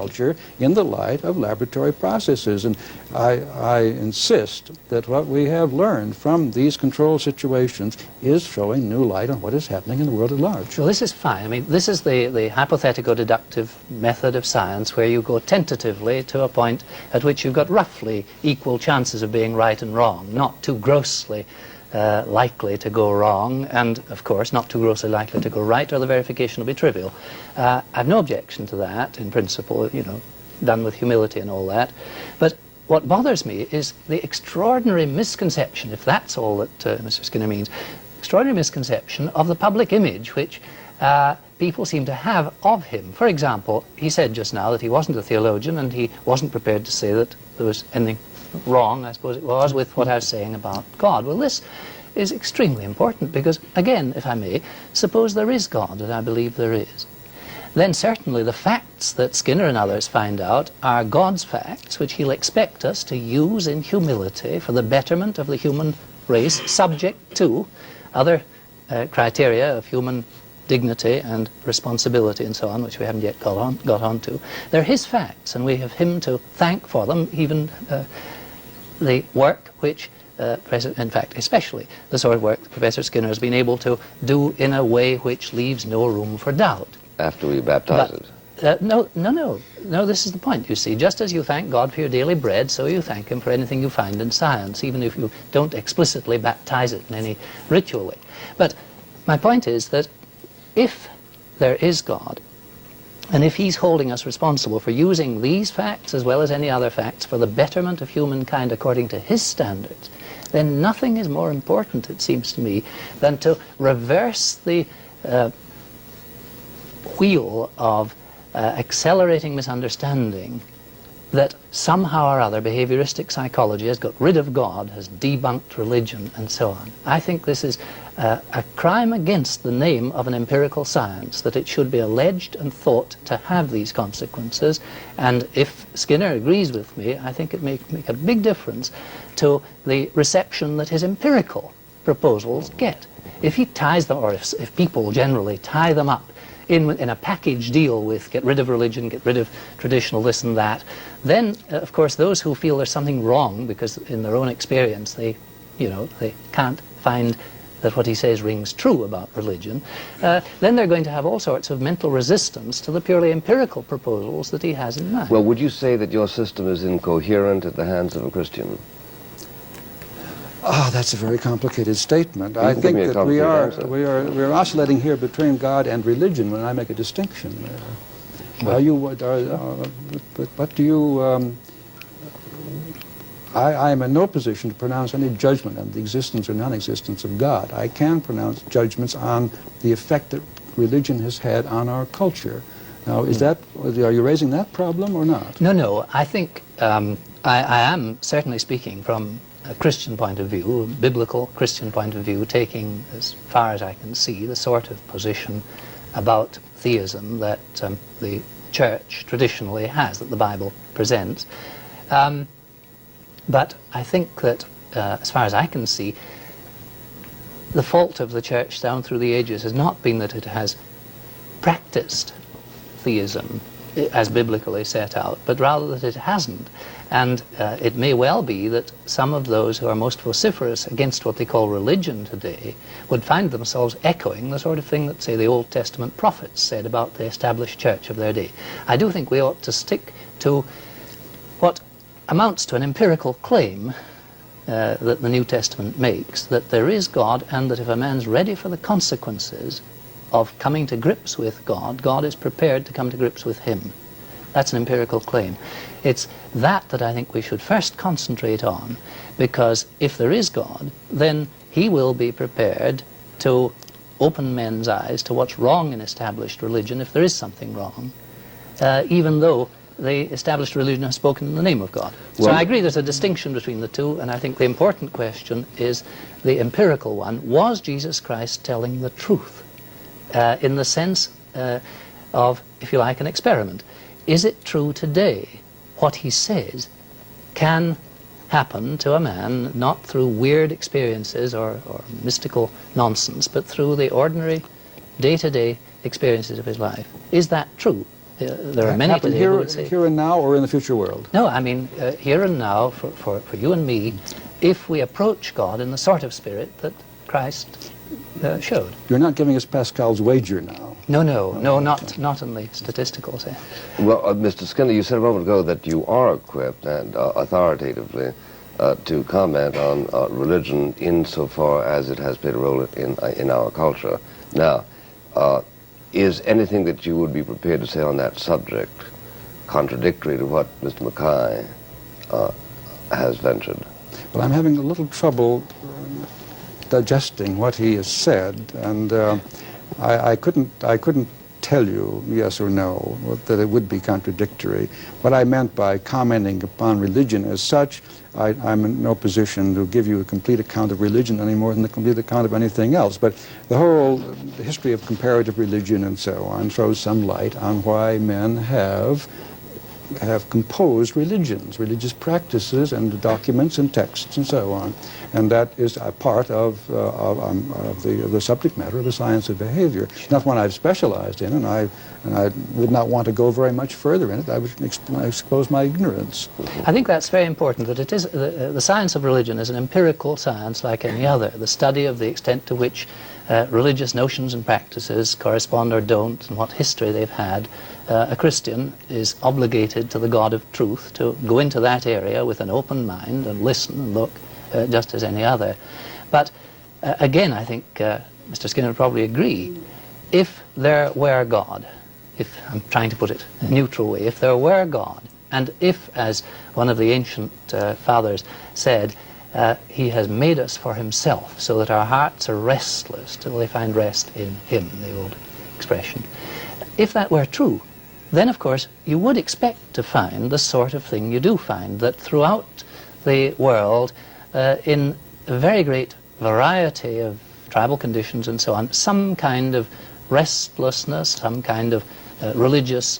culture in the light of laboratory processes. And I insist that what we have learned from these control situations is throwing new light on what is happening in the world at large. Well, this is fine. I mean, this is the hypothetical-deductive method of science, where you go tentatively to a point at which you've got roughly equal chances of being right and wrong, not too grossly likely to go wrong, and of course not too grossly likely to go right, or the verification will be trivial. I've no objection to that in principle, you know, done with humility and all that. But what bothers me is the extraordinary misconception, if that's all that Mr. Skinner means, extraordinary misconception of the public image which people seem to have of him. For example, he said just now that he wasn't a theologian and he wasn't prepared to say that there was anything wrong, I suppose it was, with what I was saying about God. Well, this is extremely important because, again, if I may, suppose there is God, and I believe there is. Then certainly the facts that Skinner and others find out are God's facts, which he'll expect us to use in humility for the betterment of the human race, subject to other criteria of human dignity and responsibility and so on, which we haven't yet got on to. They're his facts, and we have him to thank for them, even the work which, in fact, especially the sort of work that Professor Skinner has been able to do in a way which leaves no room for doubt. After we baptize it? No, this is the point, you see. Just as you thank God for your daily bread, so you thank him for anything you find in science, even if you don't explicitly baptize it in any ritual way. But my point is that if there is God, and if he's holding us responsible for using these facts as well as any other facts for the betterment of humankind according to his standards, then nothing is more important, it seems to me, than to reverse the wheel of accelerating misunderstanding that somehow or other behavioristic psychology has got rid of God, has debunked religion, and so on. I think this is a crime against the name of an empirical science, that it should be alleged and thought to have these consequences. And if Skinner agrees with me, I think it may make a big difference to the reception that his empirical proposals get. If he ties them, or if people generally tie them up in a package deal with get rid of religion, get rid of traditional this and that, then of course those who feel there's something wrong because in their own experience they can't find that what he says rings true about religion, then they're going to have all sorts of mental resistance to the purely empirical proposals that he has in mind. Well, would you say that your system is incoherent at the hands of a Christian? Ah, that's a very complicated statement. I think that we are oscillating here between God and religion when I make a distinction. But do you? I am in no position to pronounce any judgment on the existence or non-existence of God. I can pronounce judgments on the effect that religion has had on our culture. Now, are you raising that problem or not? No. I think I am certainly speaking from a Christian point of view, a biblical Christian point of view, taking, as far as I can see, the sort of position about theism that the Church traditionally has, that the Bible presents. But I think that, as far as I can see, the fault of the Church down through the ages has not been that it has practiced theism as biblically set out, but rather that it hasn't. And it may well be that some of those who are most vociferous against what they call religion today would find themselves echoing the sort of thing that, say, the Old Testament prophets said about the established church of their day. I do think we ought to stick to what amounts to an empirical claim that the New Testament makes, that there is God, and that if a man's ready for the consequences of coming to grips with God, God is prepared to come to grips with him. That's an empirical claim. It's that I think we should first concentrate on, because if there is God, then he will be prepared to open men's eyes to what's wrong in established religion, if there is something wrong, even though the established religion has spoken in the name of God. Well, so I agree there's a distinction between the two, and I think the important question is the empirical one. Was Jesus Christ telling the truth? In the sense of, if you like, an experiment. Is it true today what he says can happen to a man, not through weird experiences or mystical nonsense, but through the ordinary day-to-day experiences of his life? Is that true? There are many today who would say... Here and now, or in the future world? No, I mean, here and now, for you and me, if we approach God in the sort of spirit that Christ showed. You're not giving us Pascal's wager now. No, not in the statistical sense. Well, Mr. Skinner, you said a moment ago that you are equipped and authoritatively to comment on religion insofar as it has played a role in our culture. Now, is anything that you would be prepared to say on that subject contradictory to what Mr. MacKay has ventured? Well, I'm having a little trouble digesting what he has said, and I couldn't tell you yes or no that it would be contradictory. What I meant by commenting upon religion as such, I'm in no position to give you a complete account of religion any more than the complete account of anything else. But the history of comparative religion and so on throws some light on why men have composed religious practices and documents and texts and so on. And that is a part of the subject matter of the science of behavior. It's not one I've specialized in, and I would not want to go very much further in it. I would expose my ignorance. I think that's very important, that it is the science of religion is an empirical science like any other, the study of the extent to which religious notions and practices correspond or don't, and what history they've had. A Christian is obligated to the God of truth to go into that area with an open mind and listen and look, just as any other. But again, I think Mr. Skinner would probably agree, if there were God, if I'm trying to put it in a neutral way, if there were God, and if, as one of the ancient fathers said, he has made us for himself, so that our hearts are restless till they find rest in him, the old expression. If that were true, then of course you would expect to find the sort of thing you do find, that throughout the world, in a very great variety of tribal conditions and so on, some kind of restlessness, some kind of religious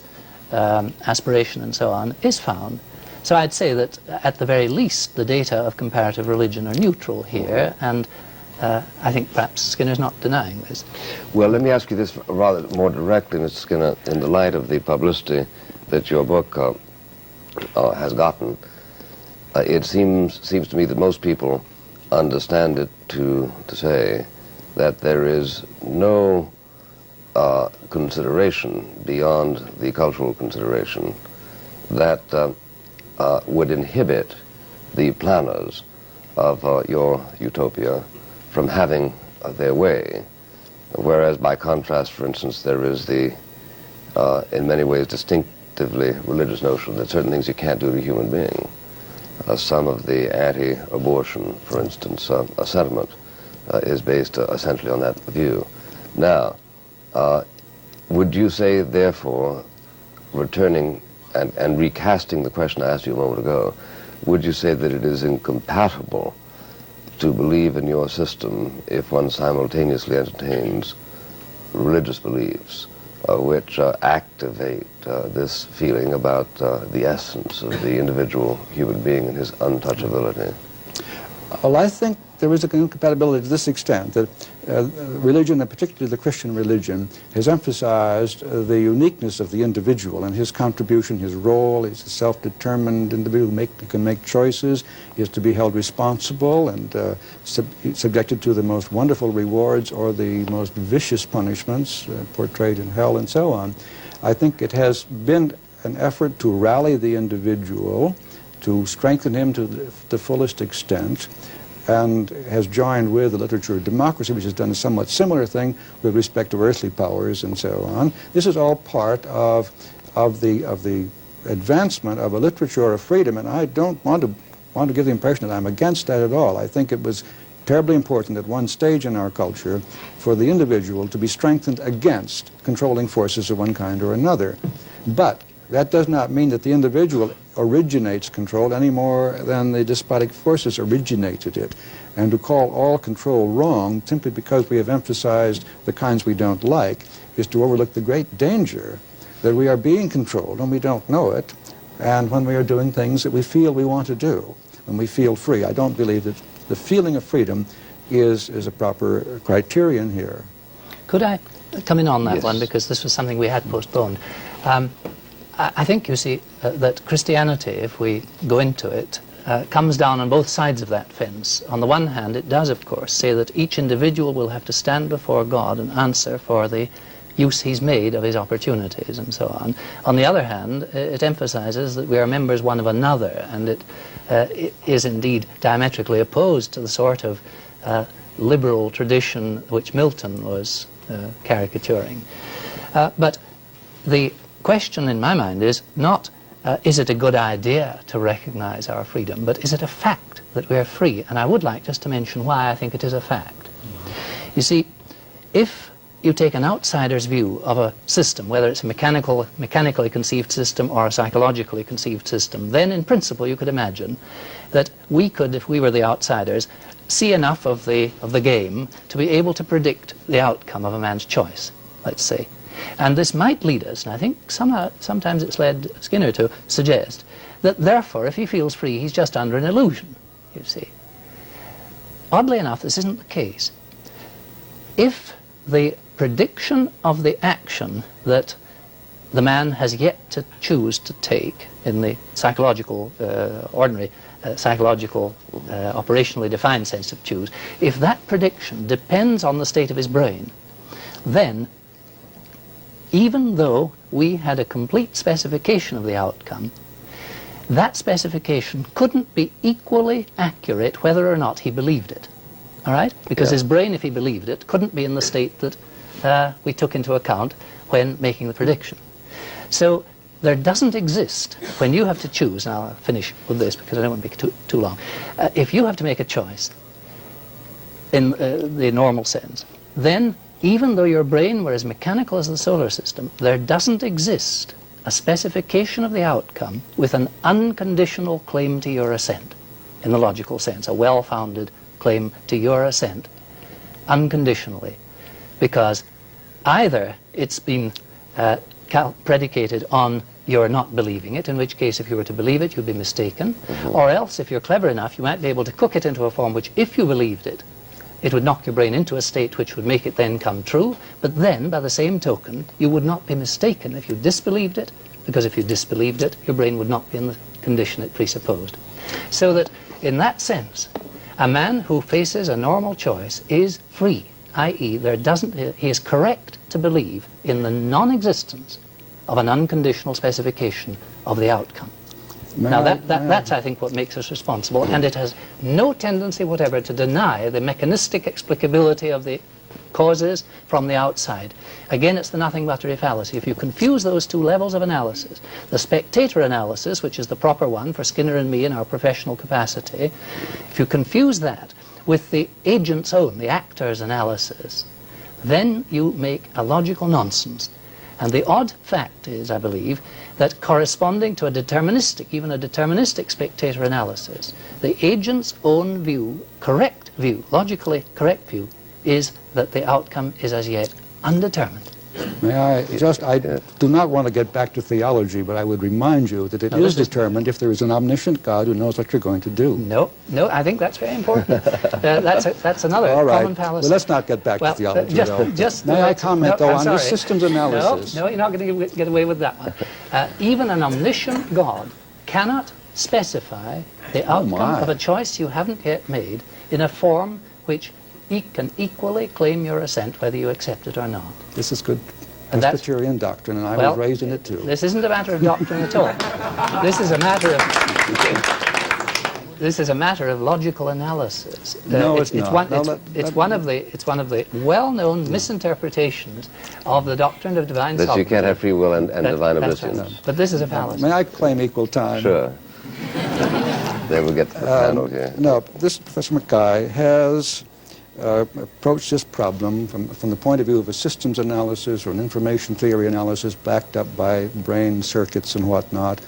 aspiration and so on is found. So I'd say that at the very least the data of comparative religion are neutral here, and I think perhaps Skinner's not denying this. Well, let me ask you this rather more directly, Mr. Skinner, in the light of the publicity that your book has gotten. It seems to me that most people understand it to say that there is no consideration beyond the cultural consideration that would inhibit the planners of your utopia from having their way, whereas by contrast, for instance, there is the in many ways distinctively religious notion that certain things you can't do to a human being. Some of the anti-abortion, for instance, sentiment is based essentially on that view. Now, would you say, therefore, returning and recasting the question I asked you a moment ago, would you say that it is incompatible to believe in your system if one simultaneously entertains religious beliefs which activate this feeling about the essence of the individual human being and his untouchability? Well, I think there is an incompatibility to this extent, that religion, and particularly the Christian religion, has emphasized the uniqueness of the individual and his contribution, his role. He's a self-determined individual who can make choices. He is to be held responsible and subjected to the most wonderful rewards or the most vicious punishments portrayed in hell and so on. I think it has been an effort to rally the individual, to strengthen him to the fullest extent, and has joined with the literature of democracy, which has done a somewhat similar thing with respect to earthly powers and so on. This is all part of the advancement of a literature of freedom, and I don't want to give the impression that I'm against that at all. I think it was terribly important at one stage in our culture for the individual to be strengthened against controlling forces of one kind or another. But that does not mean that the individual originates control any more than the despotic forces originated it. And to call all control wrong simply because we have emphasized the kinds we don't like is to overlook the great danger that we are being controlled when we don't know it, and when we are doing things that we feel we want to do, when we feel free. I don't believe that the feeling of freedom is a proper criterion here. Could I come in on that Yes. one, because this was something we had postponed. I think, you see, that Christianity, if we go into it, comes down on both sides of that fence. On the one hand, it does, of course, say that each individual will have to stand before God and answer for the use he's made of his opportunities and so on. On the other hand, it emphasizes that we are members one of another, and it is indeed diametrically opposed to the sort of liberal tradition which Milton was caricaturing. But the question in my mind is not is it a good idea to recognize our freedom, but is it a fact that we are free? And I would like just to mention why I think it is a fact. You see, if you take an outsider's view of a system, whether it's a mechanically conceived system or a psychologically conceived system, then in principle you could imagine that we could, if we were the outsiders, see enough of the game to be able to predict the outcome of a man's choice, let's say. And this might lead us, and I think sometimes it's led Skinner to suggest, that therefore if he feels free he's just under an illusion, you see. Oddly enough, this isn't the case. If the prediction of the action that the man has yet to choose to take in the psychological, ordinary psychological, operationally defined sense of choose, if that prediction depends on the state of his brain, then even though we had a complete specification of the outcome, that specification couldn't be equally accurate whether or not he believed it. All right? Because his brain, if he believed it, couldn't be in the state that we took into account when making the prediction. So there doesn't exist, when you have to choose, and I'll finish with this because I don't want to be too long, if you have to make a choice in the normal sense, then even though your brain were as mechanical as the solar system, there doesn't exist a specification of the outcome with an unconditional claim to your assent, in the logical sense, a well-founded claim to your assent, unconditionally, because either it's been predicated on your not believing it, in which case if you were to believe it, you'd be mistaken, or else, if you're clever enough, you might be able to cook it into a form which, if you believed it, it would knock your brain into a state which would make it then come true, but then, by the same token, you would not be mistaken if you disbelieved it, because if you disbelieved it, your brain would not be in the condition it presupposed. So that, in that sense, a man who faces a normal choice is free, i.e., he is correct to believe in the non-existence of an unconditional specification of the outcome. Now that's, I think, what makes us responsible, and it has no tendency whatever to deny the mechanistic explicability of the causes from the outside. Again, it's the nothing buttery fallacy. If you confuse those two levels of analysis, the spectator analysis, which is the proper one for Skinner and me in our professional capacity, if you confuse that with the agent's own, the actor's analysis, then you make a logical nonsense. And the odd fact is, I believe, that corresponding to a deterministic, even a deterministic spectator analysis, the agent's own view, correct view, logically correct view, is that the outcome is as yet undetermined. May I just, I do not want to get back to theology, but I would remind you that it is determined if there is an omniscient God who knows what you're going to do. No, I think that's very important. That's another common fallacy. Well, let's not get back to theology, May I comment, though, on this systems analysis? No, you're not going to get away with that one. Even an omniscient God cannot specify the outcome of a choice you haven't yet made in a form which can equally claim your assent whether you accept it or not. This is good Presbyterian doctrine, and I was raised in it too. This isn't a matter of doctrine at all. This is a matter of logical analysis. No, it's not. It's one of the well-known misinterpretations of the doctrine of divine sovereignty. That you can't have free will and divine omniscience. Right. But this is a fallacy. May I claim equal time? Sure. Then we'll get to the panel here. No, this Professor MacKay has approach this problem from the point of view of a systems analysis or an information theory analysis backed up by brain circuits and whatnot,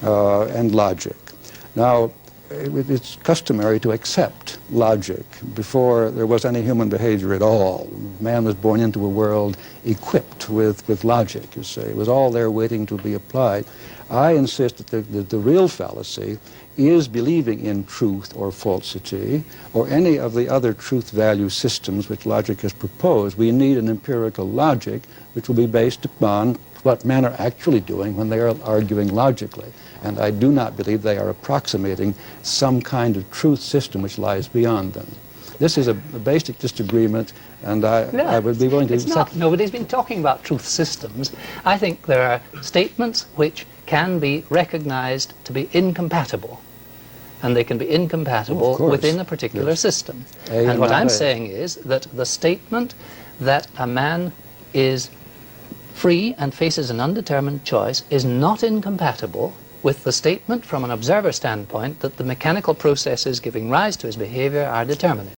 and logic. Now, it's customary to accept logic before there was any human behavior at all. Man was born into a world equipped with logic, you say. It was all there waiting to be applied. I insist that the real fallacy is believing in truth or falsity or any of the other truth value systems which logic has proposed. We need an empirical logic which will be based upon what men are actually doing when they are arguing logically. And I do not believe they are approximating some kind of truth system which lies beyond them. This is a basic disagreement, and I would be willing to... It's not. Nobody's been talking about truth systems. I think there are statements which can be recognized to be incompatible, and they can be incompatible within a particular system. And what I'm saying is that the statement that a man is free and faces an undetermined choice is not incompatible with the statement from an observer standpoint that the mechanical processes giving rise to his behavior are determinate.